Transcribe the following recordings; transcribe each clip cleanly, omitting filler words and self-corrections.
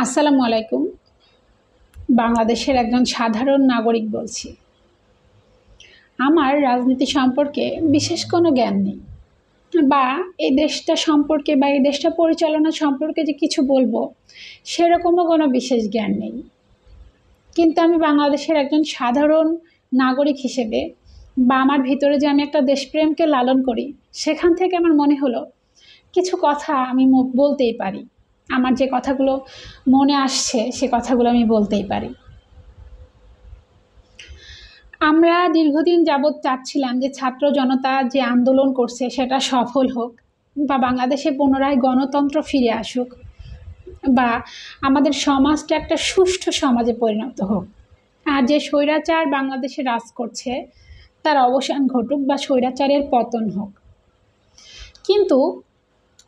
আসসালামু আলাইকুম। বাংলাদেশের একজন সাধারণ নাগরিক বলছি। আমার রাজনীতি সম্পর্কে বিশেষ কোনো জ্ঞান নেই, বা এই দেশটা সম্পর্কে বা এই দেশটা পরিচালনা সম্পর্কে যে কিছু বলবো সেরকমও কোনো বিশেষ জ্ঞান নেই। কিন্তু আমি বাংলাদেশের একজন সাধারণ নাগরিক হিসেবে বা আমার ভিতরে যে আমি একটা দেশপ্রেমকে লালন করি, সেখান থেকে আমার মনে হলো কিছু কথা আমি বলতেই পারি। আমার যে কথাগুলো মনে আসছে সে কথাগুলো আমি বলতেই পারি। আমরা দীর্ঘদিন যাবৎ চাচ্ছিলাম যে ছাত্র জনতা যে আন্দোলন করছে সেটা সফল হোক, বা বাংলাদেশে পুনরায় গণতন্ত্র ফিরে আসুক, বা আমাদের সমাজটা একটা সুষ্ঠু সমাজে পরিণত হোক। আর যে স্বৈরাচার বাংলাদেশে রাজ করছে তার অবসান ঘটুক বা স্বৈরাচারের পতন হোক। কিন্তু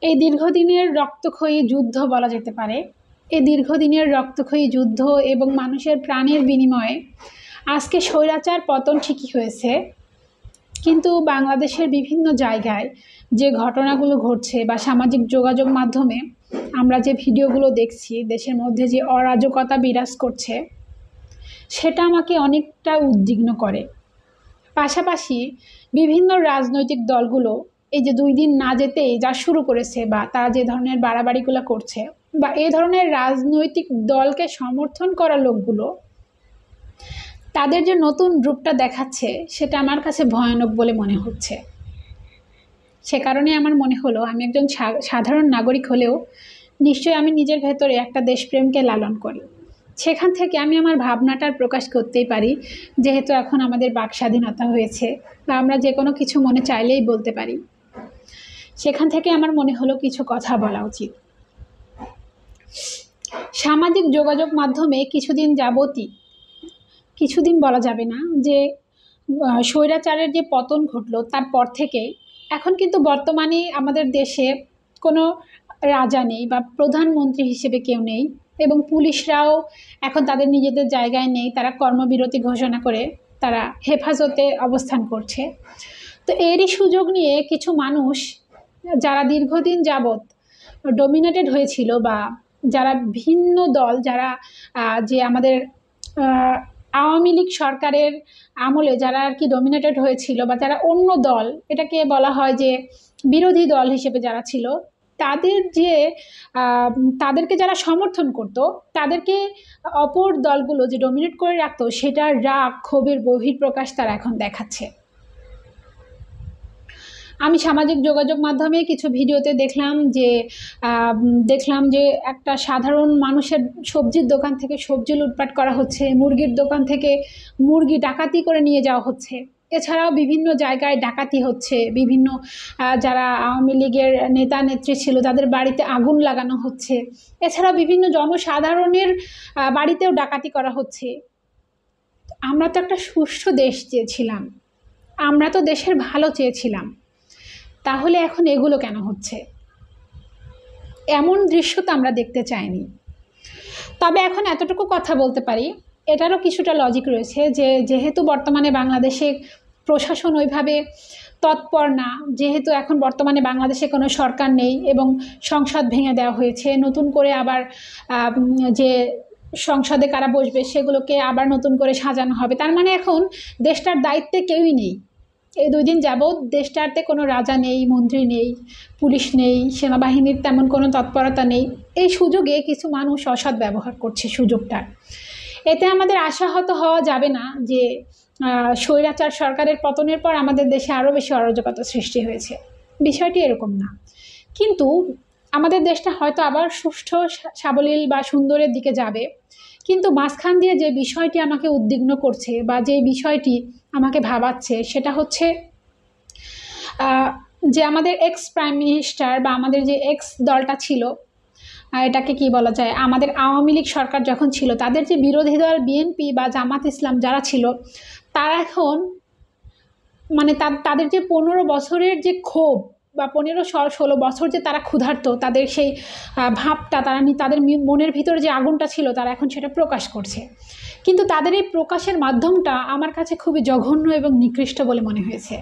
এই দীর্ঘদিনের রক্তক্ষয়ী যুদ্ধ বলা যেতে পারে, এই দীর্ঘদিনের রক্তক্ষয়ী যুদ্ধ এবং মানুষের প্রাণের বিনিময়ে আজকে স্বৈরাচার পতন ঠিকই হয়েছে, কিন্তু বাংলাদেশের বিভিন্ন জায়গায় যে ঘটনাগুলো ঘটছে বা সামাজিক যোগাযোগ মাধ্যমে আমরা যে ভিডিওগুলো দেখছি, দেশের মধ্যে যে অরাজকতা বিরাজ করছে, সেটা আমাকে অনেকটা উদ্বিগ্ন করে। পাশাপাশি বিভিন্ন রাজনৈতিক দলগুলো এই যে 2 দিন না যেতেই যা শুরু করেছে, বা তারা যে ধরনের বাড়াবাড়িগুলো করছে, বা এই ধরনের রাজনৈতিক দলকে সমর্থন করা লোকগুলো তাদের যে নতুন রূপটা দেখাচ্ছে সেটা আমার কাছে ভয়ানক বলে মনে হচ্ছে। সে কারণে আমার মনে হলো আমি একজন সাধারণ নাগরিক হলেও নিশ্চয়ই আমি নিজের ভেতরে একটা দেশপ্রেমকে লালন করি। সেখান থেকে আমি আমার ভাবনাটার প্রকাশ করতেই পারি, যেহেতু এখন আমাদের বাক স্বাধীনতা হয়েছে বা আমরা যে কোনো কিছু মনে চাইলেই বলতে পারি। সেখান থেকে আমার মনে হলো কিছু কথা বলা উচিত। সামাজিক যোগাযোগ মাধ্যমে কিছুদিন বলা যাবে না যে স্বৈরাচারের যে পতন ঘটলো তারপর থেকে এখন কিন্তু বর্তমানে আমাদের দেশে কোনো রাজা নেই বা প্রধানমন্ত্রী হিসেবে কেউ নেই, এবং পুলিশরাও এখন তাদের নিজেদের জায়গায় নেই। তারা কর্মবিরতি ঘোষণা করে তারা হেফাজতে অবস্থান করছে। তো এরই সুযোগ নিয়ে কিছু মানুষ যারা দীর্ঘদিন যাবৎ ডমিনেটেড হয়েছিল, বা যারা ভিন্ন দল, যারা যে আমাদের আওয়ামী লীগ সরকারের আমলে যারা আর কি ডমিনেটেড হয়েছিল, বা যারা অন্য দল, এটাকে বলা হয় যে বিরোধী দল হিসেবে যারা ছিল, তাদেরকে যারা সমর্থন করত, তাদেরকে অপর দলগুলো যে ডমিনেট করে রাখতো, সেটার রাগ ক্ষোভের বহিঃপ্রকাশ তারা এখন দেখাচ্ছে। আমি সামাজিক যোগাযোগ মাধ্যমে কিছু ভিডিওতে দেখলাম যে একটা সাধারণ মানুষের সবজির দোকান থেকে সবজি লুটপাট করা হচ্ছে, মুরগির দোকান থেকে মুরগি ডাকাতি করে নিয়ে যাওয়া হচ্ছে। এছাড়াও বিভিন্ন জায়গায় ডাকাতি হচ্ছে, বিভিন্ন যারা আওয়ামী লীগের নেতা নেত্রী ছিল তাদের বাড়িতে আগুন লাগানো হচ্ছে। এছাড়াও বিভিন্ন জনসাধারণের বাড়িতেও ডাকাতি করা হচ্ছে। আমরা তো একটা সুষ্ঠু দেশ চেয়েছিলাম, আমরা তো দেশের ভালো চেয়েছিলাম, তাহলে এখন এগুলো কেন হচ্ছে? এমন দৃশ্য তো আমরা দেখতে চাইনি। তবে এখন এতটুকু কথা বলতে পারি, এটারও কিছুটা লজিক রয়েছে যে যেহেতু বর্তমানে বাংলাদেশে প্রশাসন ওইভাবে তৎপর না, যেহেতু এখন বর্তমানে বাংলাদেশে কোনো সরকার নেই এবং সংসদ ভেঙে দেওয়া হয়েছে, নতুন করে আবার যে সংসদে কারা বসবে সেগুলোকে আবার নতুন করে সাজানো হবে, তার মানে এখন দেশটার দায়িত্বে কেউই নেই। এই 2 দিন যাবৎ দেশটাতে কোনো রাজা নেই, মন্ত্রী নেই, পুলিশ নেই, সেনাবাহিনীর তেমন কোনো তৎপরতা নেই। এই সুযোগে কিছু মানুষ অসৎ ব্যবহার করছে সুযোগটা। এতে আমাদের আশাহত হওয়া যাবে না যে স্বৈরাচার সরকারের পতনের পর আমাদের দেশে আরও বেশি অরাজকতা সৃষ্টি হয়েছে, বিষয়টি এরকম না। কিন্তু আমাদের দেশটা হয়তো আবার সুষ্ঠু সাবলীল বা সুন্দরের দিকে যাবে। কিন্তু মাঝখান দিয়ে যে বিষয়টি আমাকে উদ্বিগ্ন করছে বা যে বিষয়টি আমাকে ভাবাচ্ছে, সেটা হচ্ছে যে আমাদের এক্স প্রাইম মিনিস্টার বা আমাদের যে এক্স দলটা ছিল, এটাকে কি বলা যায়, আমাদের আওয়ামী লীগ সরকার যখন ছিল, তাদের যে বিরোধী দল বিএনপি বা জামাত ইসলাম যারা ছিল, তারা এখন মানে তাদের যে 15 বছরের যে ক্ষোভ বা 15-16 বছর যে তারা ক্ষুধার্ত, তাদের সেই ভাবটা তাদের মনের ভিতরে যে আগুনটা ছিল তারা এখন সেটা প্রকাশ করছে। কিন্তু তাদের এই প্রকাশের মাধ্যমটা আমার কাছে খুবই জঘন্য এবং নিকৃষ্ট বলে মনে হয়েছে।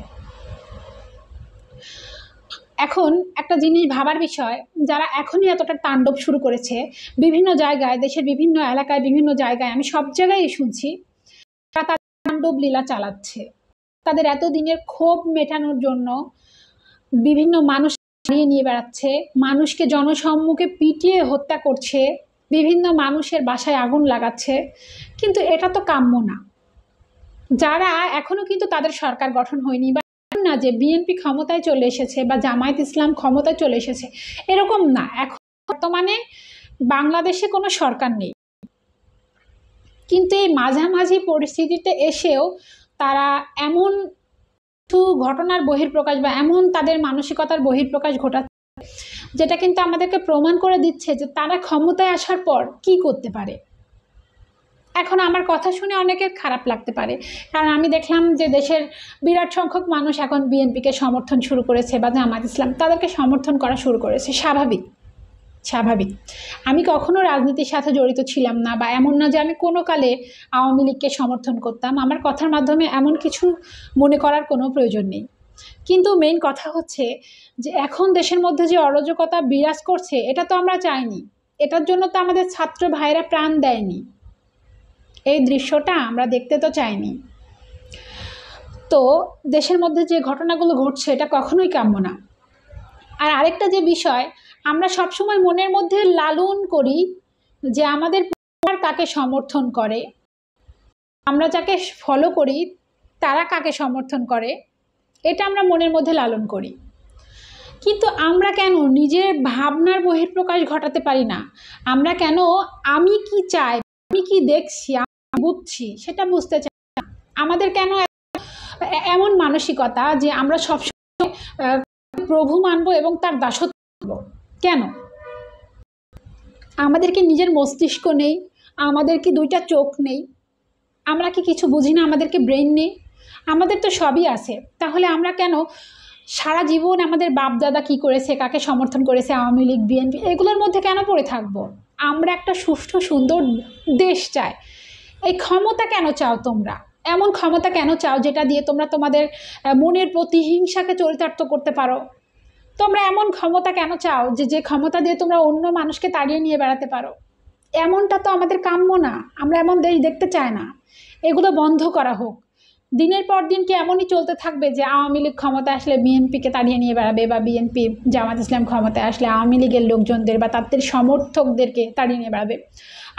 এখন একটা জিনিস ভাবার বিষয়, যারা এখনই এতটা তাণ্ডব শুরু করেছে বিভিন্ন জায়গায়, দেশের বিভিন্ন এলাকায়, বিভিন্ন জায়গায়, আমি সব জায়গায় শুনছি তারা তাদের তাণ্ডব লীলা চালাচ্ছে। তাদের এতদিনের ক্ষোভ মেটানোর জন্য বিভিন্ন মানুষ নিয়ে বেড়াচ্ছে, মানুষকে জনসম্মুখে পিটিয়ে হত্যা করছে, বিভিন্ন মানুষের বাসায় আগুন লাগাচ্ছে। কিন্তু এটা তো কাম্য না। যারা এখনো কিন্তু তাদের সরকার গঠন হয়নি, বা না যে বিএনপি ক্ষমতায় চলে এসেছে বা জামায়াত ইসলাম ক্ষমতায় চলে এসেছে, এরকম না। এখন বর্তমানে বাংলাদেশে কোনো সরকার নেই, কিন্তু এই মাঝামাঝি পরিস্থিতিতে এসেও তারা এমন কিছু ঘটনার বহিঃপ্রকাশ বা এমন তাদের মানসিকতার বহিঃপ্রকাশ ঘটাচ্ছে, যেটা কিন্তু আমাদেরকে প্রমাণ করে দিচ্ছে যে তারা ক্ষমতায় আসার পর কি করতে পারে। এখন আমার কথা শুনে অনেকের খারাপ লাগতে পারে, কারণ আমি দেখলাম যে দেশের বিরাট সংখ্যক মানুষ এখন বিএনপিকে সমর্থন শুরু করেছে বা জামায়াত ইসলাম তাদেরকে সমর্থন করা শুরু করেছে। স্বাভাবিক। আমি কখনো রাজনীতির সাথে জড়িত ছিলাম না, বা এমন না যে আমি কোনো কালে আওয়ামী লীগকে সমর্থন করতাম। আমার কথার মাধ্যমে এমন কিছু মনে করার কোনো প্রয়োজন নেই। কিন্তু মেইন কথা হচ্ছে যে এখন দেশের মধ্যে যে অরাজকতা বিরাজ করছে, এটা তো আমরা চাইনি। এটার জন্য তো আমাদের ছাত্র ভাইরা প্রাণ দেয়নি। এই দৃশ্যটা আমরা দেখতে তো চাইনি। তো দেশের মধ্যে যে ঘটনাগুলো ঘটছে এটা কখনোই কাম্য না। আর আরেকটা যে বিষয়, আমরা সবসময় মনের মধ্যে লালন করি যে আমাদের পরিবার কাকে সমর্থন করে, আমরা যাকে ফলো করি তারা কাকে সমর্থন করে, এটা আমরা মনের মধ্যে লালন করি। কিন্তু আমরা কেন নিজের ভাবনার বহিঃপ্রকাশ ঘটাতে পারি না? আমরা কেন আমি কি চাই, আমি কি দেখছি, আমি বুঝছি সেটা বুঝতে চাই না? আমাদের কেন এমন মানসিকতা যে আমরা সবসময় প্রভু মানব এবং তার দাসত্ব করব? কেন? আমাদের কি নিজের মস্তিষ্ক নেই? আমাদের কি দুইটা চোখ নেই? আমরা কি কিছু বুঝি না? আমাদের কি ব্রেন নেই? আমাদের তো সবই আছে। তাহলে আমরা কেন সারা জীবন আমাদের বাপ দাদা কী করেছে, কাকে সমর্থন করেছে, আওয়ামী লীগ, বিএনপি, এগুলোর মধ্যে কেন পড়ে থাকবো? আমরা একটা সুষ্ঠু সুন্দর দেশ চাই। এই ক্ষমতা কেন চাও তোমরা? এমন ক্ষমতা কেন চাও যেটা দিয়ে তোমরা তোমাদের মনের প্রতিহিংসাকে চরিতার্থ করতে পারো? তোমরা এমন ক্ষমতা কেন চাও যে ক্ষমতা দিয়ে তোমরা অন্য মানুষকে তাড়িয়ে নিয়ে বেড়াতে পারো? এমনটা তো আমাদের কাম্য না। আমরা এমন দেশ দেখতে চাই না। এগুলো বন্ধ করা হোক। দিনের পর দিন কি এমনই চলতে থাকবে যে আওয়ামী লীগ ক্ষমতায় আসলে বিএনপিকে তাড়িয়ে নিয়ে বেড়াবে, বা বিএনপি জামাত ইসলাম ক্ষমতায় আসলে আওয়ামী লীগের লোকজনদের বা তাদের সমর্থকদেরকে তাড়িয়ে নিয়ে বেড়াবে?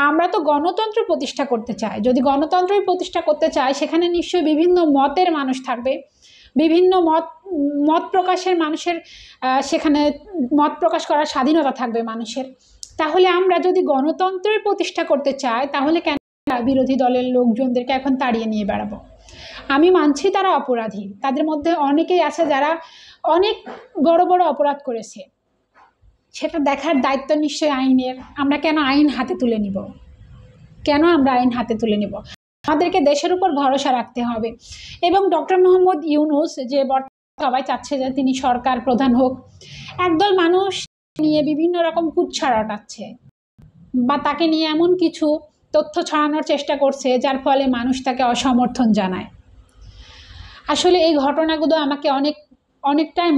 আমরা তো গণতন্ত্র প্রতিষ্ঠা করতে চাই। যদি গণতন্ত্রই প্রতিষ্ঠা করতে চাই, সেখানে নিশ্চয়ই বিভিন্ন মতের মানুষ থাকবে, বিভিন্ন মত প্রকাশের মানুষের সেখানে মত প্রকাশ করার স্বাধীনতা থাকবে মানুষের। তাহলে আমরা যদি গণতন্ত্রের প্রতিষ্ঠা করতে চাই, তাহলে কেন বিরোধী দলের লোকজনদেরকে এখন তাড়িয়ে নিয়ে বেড়াবো? আমি মানছি তারা অপরাধী, তাদের মধ্যে অনেকেই আছে যারা অনেক বড় বড় অপরাধ করেছে, সেটা দেখার দায়িত্ব নিশ্চয়ই আইনের। আমরা কেন আইন হাতে তুলে নিব? কেন আমরা আইন হাতে তুলে নিব? আমাদেরকে দেশের উপর ভরসা রাখতে হবে। এবং ডক্টর মোহাম্মদ ইউনূস যে বর্তমানে সবাই চাচ্ছে যে তিনি সরকার প্রধান হোক, একদল মানুষ নিয়ে বিভিন্ন রকম কুৎসা রটাচ্ছে, বা তাকে নিয়ে এমন কিছু তথ্য ছড়ানোর চেষ্টা করছে যার ফলে মানুষ তাকে অসমর্থন জানায়। আসলে এই ঘটনাগুলো আমাকে অনেকটাই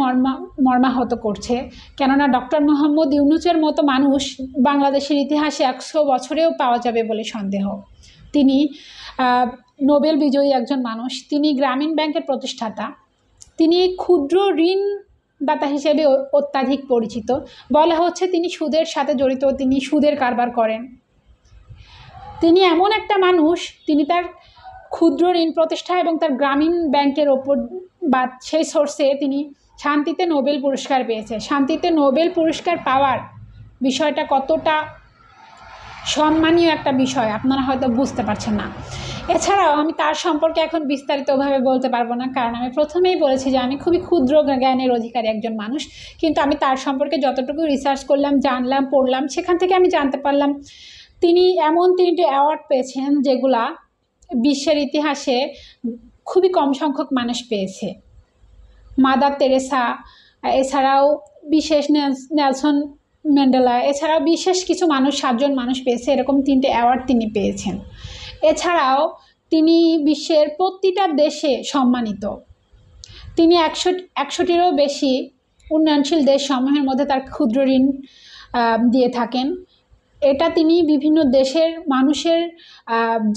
মর্মাহত করছে। কেননা ডক্টর মোহাম্মদ ইউনূসের মতো মানুষ বাংলাদেশের ইতিহাসে 100 বছরেও পাওয়া যাবে বলে সন্দেহ। তিনি নোবেল বিজয়ী একজন মানুষ, তিনি গ্রামীণ ব্যাংকের প্রতিষ্ঠাতা, তিনি ক্ষুদ্র ঋণদাতা হিসেবে অত্যাধিক পরিচিত। বলা হচ্ছে তিনি সুদের সাথে জড়িত, তিনি সুদের কারবার করেন। তিনি এমন একটা মানুষ, তিনি তার ক্ষুদ্র ঋণ প্রতিষ্ঠা এবং তার গ্রামীণ ব্যাংকের ওপর বা সেই সোর্সে তিনি শান্তিতে নোবেল পুরস্কার পেয়েছে। শান্তিতে নোবেল পুরস্কার পাওয়ার বিষয়টা কতটা সম্মানীয় একটা বিষয় আপনারা হয়তো বুঝতে পারছেন না। এছাড়াও আমি তার সম্পর্কে এখন বিস্তারিতভাবে বলতে পারবো না, কারণ আমি প্রথমেই বলেছি যে আমি খুবই ক্ষুদ্র জ্ঞানের অধিকারী একজন মানুষ। কিন্তু আমি তার সম্পর্কে যতটুকু রিসার্চ করলাম, জানলাম, পড়লাম, সেখান থেকে আমি জানতে পারলাম তিনি এমন 3টে অ্যাওয়ার্ড পেয়েছেন যেগুলা বিশ্বের ইতিহাসে খুবই কম সংখ্যক মানুষ পেয়েছে। মাদার তেরেসা, এছাড়াও বিশেষ নেলসন ম্যান্ডেলা, এছাড়াও বিশেষ কিছু মানুষ, 7 জন মানুষ পেয়েছে। এরকম 3টে অ্যাওয়ার্ড তিনি পেয়েছেন। এছাড়াও তিনি বিশ্বের প্রতিটা দেশে সম্মানিত। তিনি 100টিরও বেশি উন্নয়নশীল দেশসমূহের মধ্যে তার ক্ষুদ্র ঋণ দিয়ে থাকেন। এটা তিনি বিভিন্ন দেশের মানুষের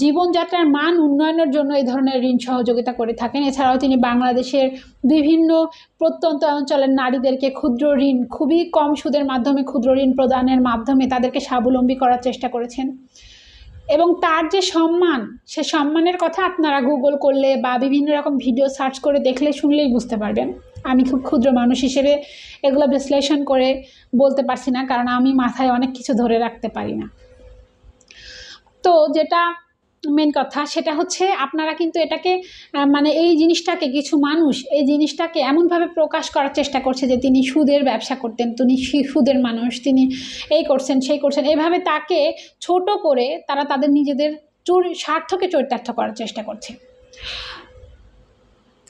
জীবনযাত্রার মান উন্নয়নের জন্য এই ধরনের ঋণ সহযোগিতা করে থাকেন। এছাড়াও তিনি বাংলাদেশের বিভিন্ন প্রত্যন্ত অঞ্চলের নারীদেরকে ক্ষুদ্র ঋণ খুবই কম সুদের মাধ্যমে ক্ষুদ্র ঋণ প্রদানের মাধ্যমে তাদেরকে স্বাবলম্বী করার চেষ্টা করেছেন। এবং তার যে সম্মান, সে সম্মানের কথা আপনারা গুগল করলে বা বিভিন্ন রকম ভিডিও সার্চ করে দেখলে শুনলেই বুঝতে পারবেন। আমি খুব ক্ষুদ্র মানুষ হিসেবে এগুলো বিশ্লেষণ করে বলতে পারছি না, কারণ আমি মাথায় অনেক কিছু ধরে রাখতে পারি না। তো যেটা মেন কথা সেটা হচ্ছে আপনারা কিন্তু এটাকে মানে এই জিনিসটাকে কিছু মানুষ এই জিনিসটাকে এমনভাবে প্রকাশ করার চেষ্টা করছে যে তিনি সুদের ব্যবসা করতেন, তিনি সুদের মানুষ, তিনি এই করছেন সেই করছেন, এভাবে তাকে ছোট করে তারা তাদের নিজেদের স্বার্থকে চরিতার্থ করার চেষ্টা করছে।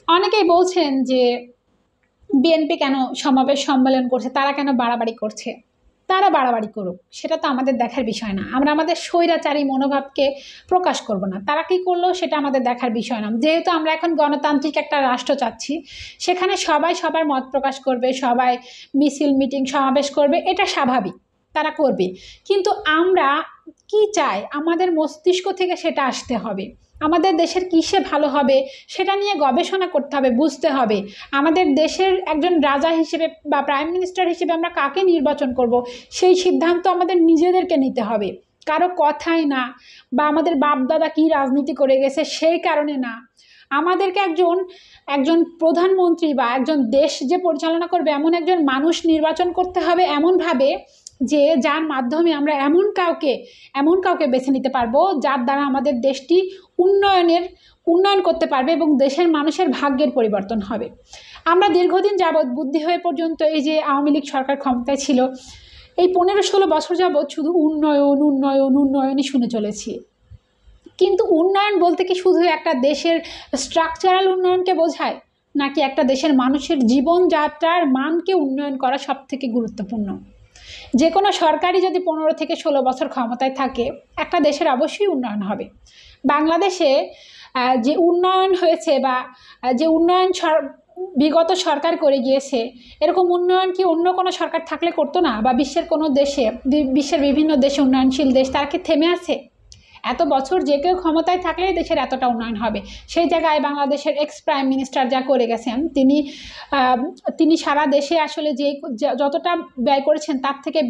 অনেকেই বলছেন যে বিএনপি কেন সমাবেশ সম্মেলন করছে, তারা কেন বাড়াবাড়ি করছে। তারা বাড়াবাড়ি করুক, সেটা তো আমাদের দেখার বিষয় না। আমরা আমাদের স্বৈরাচারী মনোভাবকে প্রকাশ করব না। তারা কী করলো সেটা আমাদের দেখার বিষয় না। যেহেতু আমরা এখন গণতান্ত্রিক একটা রাষ্ট্র চাচ্ছি, সেখানে সবাই সবার মত প্রকাশ করবে, সবাই মিছিল মিটিং সমাবেশ করবে, এটা স্বাভাবিক, তারা করবে। কিন্তু আমরা কি চাই, আমাদের মস্তিষ্ক থেকে সেটা আসতে হবে। আমাদের দেশের কিসে ভালো হবে সেটা নিয়ে গবেষণা করতে হবে, বুঝতে হবে। আমাদের দেশের একজন রাজা হিসেবে বা প্রাইম মিনিস্টার হিসেবে আমরা কাকে নির্বাচন করব, সেই সিদ্ধান্ত আমাদের নিজেদেরকে নিতে হবে, কারো কথাই না, বা আমাদের বাপদাদা কী রাজনীতি করে গেছে সেই কারণে না। আমাদেরকে একজন প্রধানমন্ত্রী বা একজন দেশ যে পরিচালনা করবে এমন একজন মানুষ নির্বাচন করতে হবে, এমনভাবে যে যার মাধ্যমে আমরা এমন কাউকে বেছে নিতে পারবো যার দ্বারা আমাদের দেশটি উন্নয়ন করতে পারবে এবং দেশের মানুষের ভাগ্যের পরিবর্তন হবে। আমরা দীর্ঘদিন যাবৎ বুদ্ধি হয়ে পর্যন্ত এই যে আওয়ামী লীগ সরকার ক্ষমতায় ছিল, এই 15-16 বছর যাবৎ শুধু উন্নয়নই শুনে চলেছি। কিন্তু উন্নয়ন বলতে কি শুধু একটা দেশের স্ট্রাকচারাল উন্নয়নকে বোঝায়, নাকি একটা দেশের মানুষের জীবনযাত্রার মানকে উন্নয়ন করা সবথেকে গুরুত্বপূর্ণ? যে কোনো সরকারই যদি 15 থেকে 16 বছর ক্ষমতায় থাকে, একটা দেশের অবশ্যই উন্নয়ন হবে। বাংলাদেশে যে উন্নয়ন হয়েছে বা যে উন্নয়ন বিগত সরকার করে গিয়েছে, এরকম উন্নয়ন কি অন্য কোনো সরকার থাকলে করতো না? বা বিশ্বের কোনো দেশে, বিশ্বের বিভিন্ন দেশে উন্নয়নশীল দেশ, তারা কি থেমে আছে? এত বছর যে কেউ ক্ষমতায় থাকলেই দেশের এতটা উন্নয়ন হবে। সেই জায়গায় বাংলাদেশের এক্স প্রাইম মিনিস্টার যা করে গেছেন, তিনি সারা দেশে আসলে যতটা ব্যয় করেছেন তার থেকে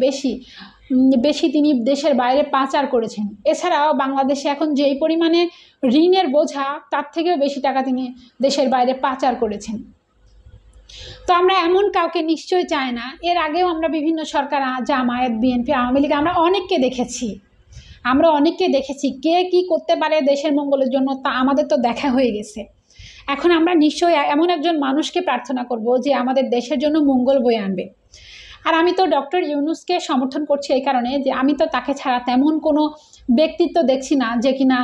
বেশি তিনি দেশের বাইরে পাচার করেছেন। এছাড়াও বাংলাদেশে এখন যেই পরিমাণে ঋণের বোঝা, তার থেকেও বেশি টাকা তিনি দেশের বাইরে পাচার করেছেন। তো আমরা এমন কাউকে নিশ্চয়ই চাই না। এর আগেও আমরা বিভিন্ন সরকার, জামায়াত, বিএনপি, আওয়ামী লীগ, আমরা অনেককে দেখেছি কে কি করতে পারে দেশের মঙ্গলের জন্য, তা আমাদের তো দেখা হয়ে গেছে। এখন আমরা নিশ্চয়ই এমন একজন মানুষকে প্রার্থনা করব যে আমাদের দেশের জন্য মঙ্গল বয়ে আনবে। আর আমি তো ডক্টর ইউনূসকে সমর্থন করছি এই কারণে যে আমি তো তাকে ছাড়া তেমন কোনো ব্যক্তিত্ব দেখছি না যে কিনা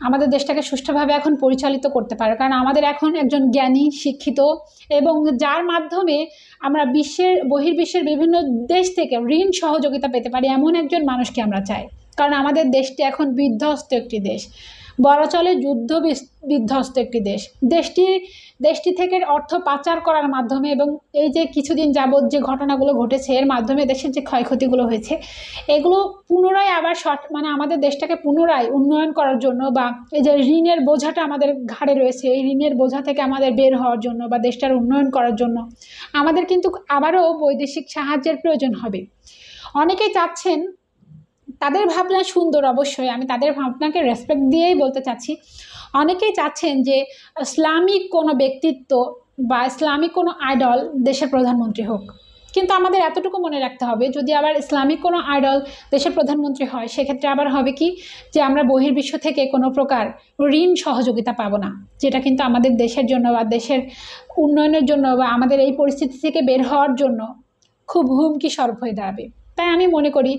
আমাদের দেশটাকে সুষ্ঠুভাবে এখন পরিচালিত করতে পারে। কারণ আমাদের এখন একজন জ্ঞানী, শিক্ষিত এবং যার মাধ্যমে আমরা বহির্বিশ্বের বিভিন্ন দেশ থেকে ঋণ সহযোগিতা পেতে পারি এমন একজন মানুষকে আমরা চাই। কারণ আমাদের দেশটি এখন বিধ্বস্ত একটি দেশ, বলা চলে যুদ্ধ বিধ্বস্ত একটি দেশ। দেশটি থেকে অর্থ পাচার করার মাধ্যমে এবং এই যে কিছুদিন যাবৎ যে ঘটনাগুলো ঘটেছে এর মাধ্যমে দেশের যে ক্ষয়ক্ষতিগুলো হয়েছে, এগুলো পুনরায় আবার আমাদের দেশটাকে পুনরায় উন্নয়ন করার জন্য, বা এই যে ঋণের বোঝাটা আমাদের ঘাড়ে রয়েছে, এই ঋণের বোঝা থেকে আমাদের বের হওয়ার জন্য বা দেশটার উন্নয়ন করার জন্য আমাদের কিন্তু আবারও বৈদেশিক সাহায্যের প্রয়োজন হবে। অনেকেই চাচ্ছেন, তাদের ভাবনা সুন্দর, অবশ্যই আমি তাদের ভাবনাকে রেসপেক্ট দিয়েই বলতে চাচ্ছি, অনেকেই চাচ্ছেন যে ইসলামিক কোনো ব্যক্তিত্ব বা ইসলামিক কোনো আইডল দেশের প্রধানমন্ত্রী হোক। কিন্তু আমাদের এতটুকু মনে রাখতে হবে, যদি আবার ইসলামিক কোনো আইডল দেশের প্রধানমন্ত্রী হয়, সেক্ষেত্রে আবার হবে কি যে আমরা বহির্বিশ্ব থেকে কোনো প্রকার ঋণ সহযোগিতা পাবো না, যেটা কিন্তু আমাদের দেশের জন্য বা দেশের উন্নয়নের জন্য বা আমাদের এই পরিস্থিতি থেকে বের হওয়ার জন্য খুব হুমকি স্বরূপ হয়ে দাঁড়াবে। তাই আমি মনে করি,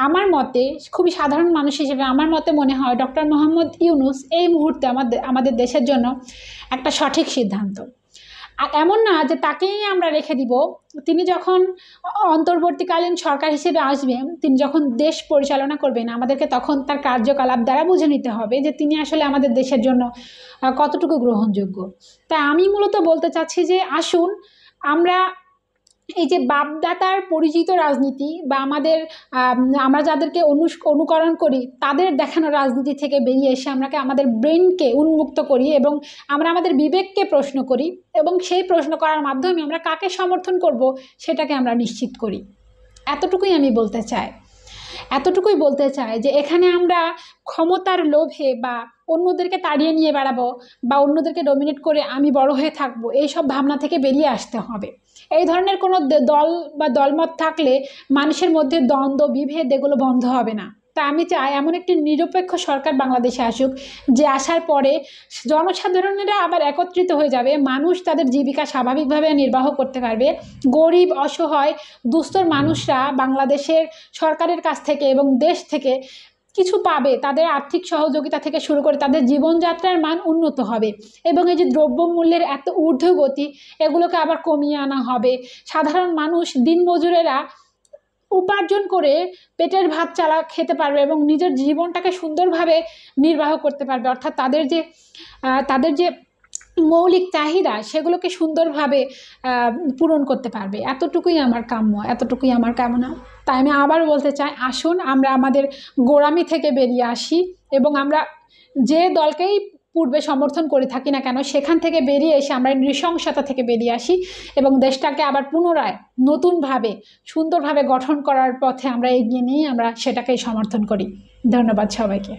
আমার মতে, খুবই সাধারণ মানুষ হিসেবে আমার মতে মনে হয় ডক্টর মোহাম্মদ ইউনূস এই মুহূর্তে আমাদের দেশের জন্য একটা সঠিক সিদ্ধান্ত। আর এমন না যে তাকেই আমরা রেখে দিব। তিনি যখন অন্তর্বর্তীকালীন সরকার হিসেবে আসবেন, তিনি যখন দেশ পরিচালনা করবেন, আমাদেরকে তখন তার কার্যকলাপ দ্বারা বুঝে নিতে হবে যে তিনি আসলে আমাদের দেশের জন্য কতটুকু গ্রহণযোগ্য। তাই আমি মূলত বলতে চাচ্ছি যে আসুন আমরা এই যে বাপদাতার পরিচিত রাজনীতি বা আমরা যাদেরকে অনুকরণ করি তাদের দেখানো রাজনীতি থেকে বেরিয়ে এসে আমাদের ব্রেনকে উন্মুক্ত করি এবং আমরা আমাদের বিবেককে প্রশ্ন করি এবং সেই প্রশ্ন করার মাধ্যমে আমরা কাকে সমর্থন করব সেটাকে আমরা নিশ্চিত করি। এতটুকুই আমি বলতে চাই। এতটুকুই বলতে চাই যে এখানে আমরা ক্ষমতার লোভে বা অন্যদেরকে তাড়িয়ে নিয়ে বেড়াবো বা অন্যদেরকে ডমিনেট করে আমি বড় হয়ে থাকবো, এইসব ভাবনা থেকে বেরিয়ে আসতে হবে। এই ধরনের কোনো দল বা দলমত থাকলে মানুষের মধ্যে দ্বন্দ্ব বিভেদ এগুলো বন্ধ হবে না। তা আমি চাই এমন একটি নিরপেক্ষ সরকার বাংলাদেশে আসুক, যে আসার পরে জনসাধারণেরা আবার একত্রিত হয়ে যাবে, মানুষ তাদের জীবিকা স্বাভাবিকভাবে নির্বাহ করতে পারবে, গরিব অসহায় দুস্থর মানুষরা বাংলাদেশের সরকারের কাছ থেকে এবং দেশ থেকে কিছু পাবে, তাদের আর্থিক সহযোগিতা থেকে শুরু করে তাদের জীবনযাত্রার মান উন্নত হবে এবং এই যে দ্রব্যমূল্যের এত ঊর্ধ্বগতি এগুলোকে আবার কমিয়ে আনা হবে। সাধারণ মানুষ দিনমজুরেরা উপার্জন করে পেটের ভাত খেতে পারবে এবং নিজের জীবনটাকে সুন্দরভাবে নির্বাহ করতে পারবে, অর্থাৎ তাদের যে মৌলিক চাহিদা সেগুলোকে সুন্দরভাবে পূরণ করতে পারবে। এতটুকুই আমার কাম্য, এতটুকুই আমার কামনা। তাই আমি আবার বলতে চাই, আসুন আমরা আমাদের গোঁড়ামি থেকে বেরিয়ে আসি এবং আমরা যে দলকেই পূর্বে সমর্থন করে থাকি না কেন সেখান থেকে বেরিয়ে এসে আমরা নৃশংসতা থেকে বেরিয়ে আসি এবং দেশটাকে আবার পুনরায় নতুনভাবে সুন্দরভাবে গঠন করার পথে আমরা এগিয়ে নিয়ে আমরা সেটাকেই সমর্থন করি। ধন্যবাদ সবাইকে।